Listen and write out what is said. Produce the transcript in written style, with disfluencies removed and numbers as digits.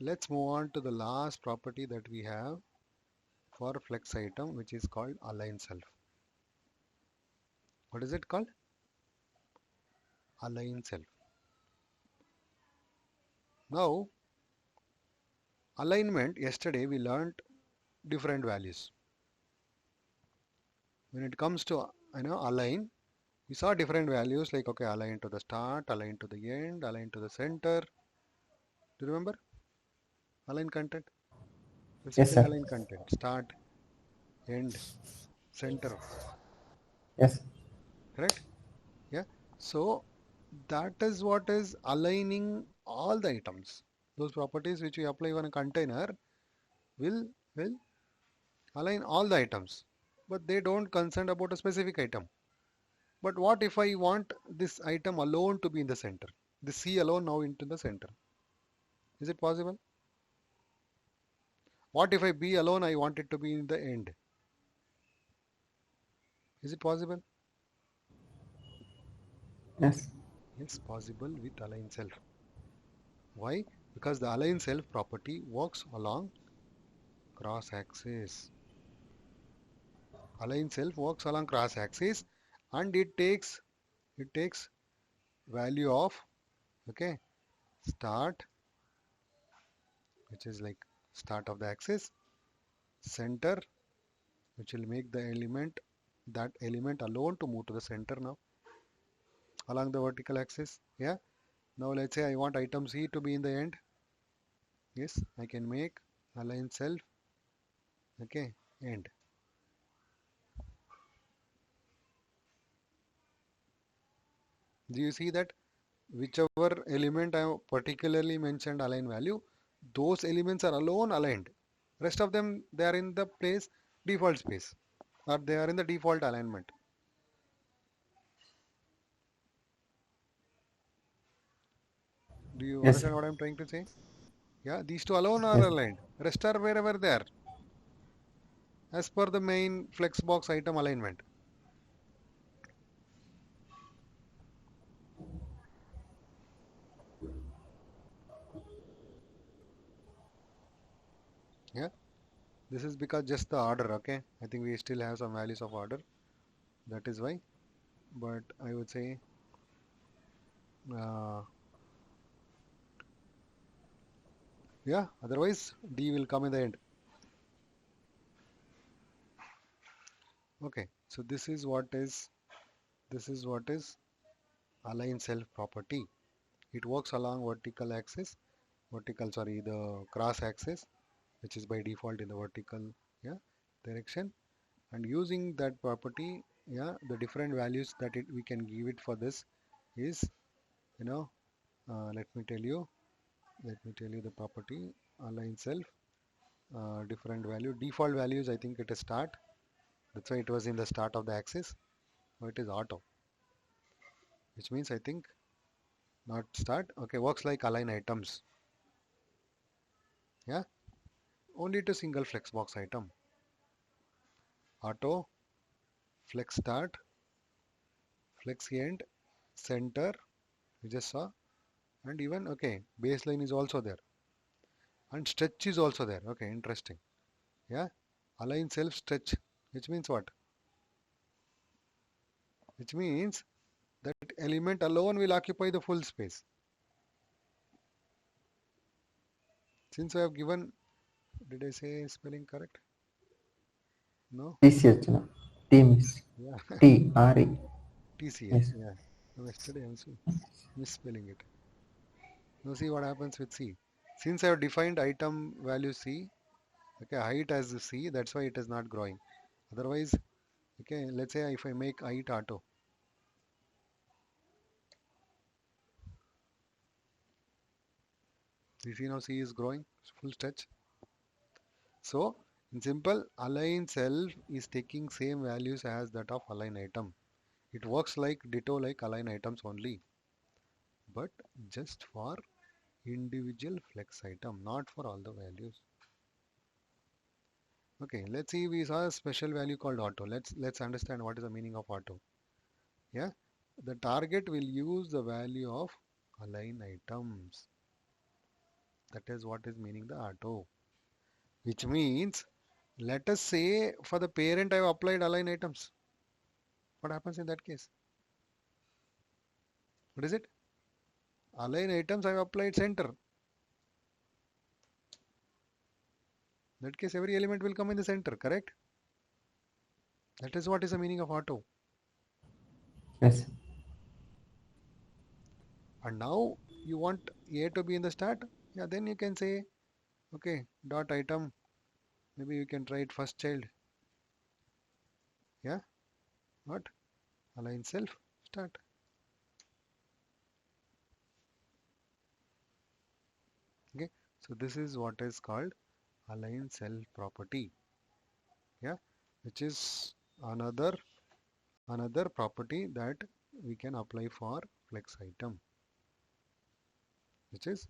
let's move on to the last property that we have for flex item, which is called align self. What is it called? Align self. Now, alignment, yesterday we learned different values. When it comes to align, we saw different values like, okay, align to the start, align to the end, align to the center. Do you remember? Align content. Yes, Specifically sir. align content. Start, end, center. Yes. Correct? Yeah. So that is what is aligning all the items. Those properties which we apply on a container will align all the items. But they don't concern about a specific item. But what if I want this item alone to be in the center? The C alone now into the center. Is it possible? What if I B alone I want it to be in the end? Is it possible? Yes. Yes, possible with align self. Why? Because the align self property works along cross axis. Align self works along cross axis and it takes value of, okay, start, which is like start of the axis, center, which will make the element, that element alone to move to the center now along the vertical axis. Yeah. Now let's say I want item C to be in the end. Yes, I can make align self, okay, end. Do you see that whichever element I have particularly mentioned align value, those elements are alone aligned. Rest of them, they are in the place default space, or they are in the default alignment. Do you Yes, understand sir. what I'm trying to say? Yeah, these two alone are Yes. aligned. Rest are wherever they are, as per the main flex box item alignment. Yeah, this is because just the order. Okay, I think we still have some values of order. That is why. But I would say, uh, yeah. Otherwise, D will come in the end. Okay, so this is what is align self property. It works along vertical axis, sorry, the cross axis, which is by default in the vertical, yeah, direction. And using that property, yeah, the different values that we can give it for this is, you know, let me tell you, the property align self, different value, default values. I think it is start. That's why it was in the start of the axis. So it is auto, which means I think not start. Okay, works like align items. Yeah, only to single flex box item. Auto, flex start, flex end, center, we just saw, and even, okay, baseline is also there, and stretch is also there. Okay, interesting. Yeah, align self stretch, which means what? Which means that element alone will occupy the full space. Since I have given, did I say spelling correct? No? TCH, no. T miss. Yeah, T R E. TCH. Yes. Yeah. No, yesterday I'm misspelling it. Now see what happens with C. Since I have defined item value C, okay, height as C, that's why it is not growing. Otherwise, okay, let's say if I make height auto, you see now C is growing, full stretch. So, in simple, align self is taking same values as that of align item. It works like ditto like align items only, but just for individual flex item, not for all the values. Okay, let's see. We saw a special value called auto. Let's understand what is the meaning of auto. Yeah, the target will use the value of align items. That is what is meaning the auto. Which means, let us say for the parent I have applied align items. What happens in that case? What is it? Align items I have applied center. In that case, every element will come in the center, correct? That is what is the meaning of auto. Yes. And now you want A to be in the start. Yeah, then you can say, okay, dot item. Maybe you can try it first child. Yeah, what? Align self, start. Okay, so this is what is called align self property. Yeah, which is another another property that we can apply for flex item, which is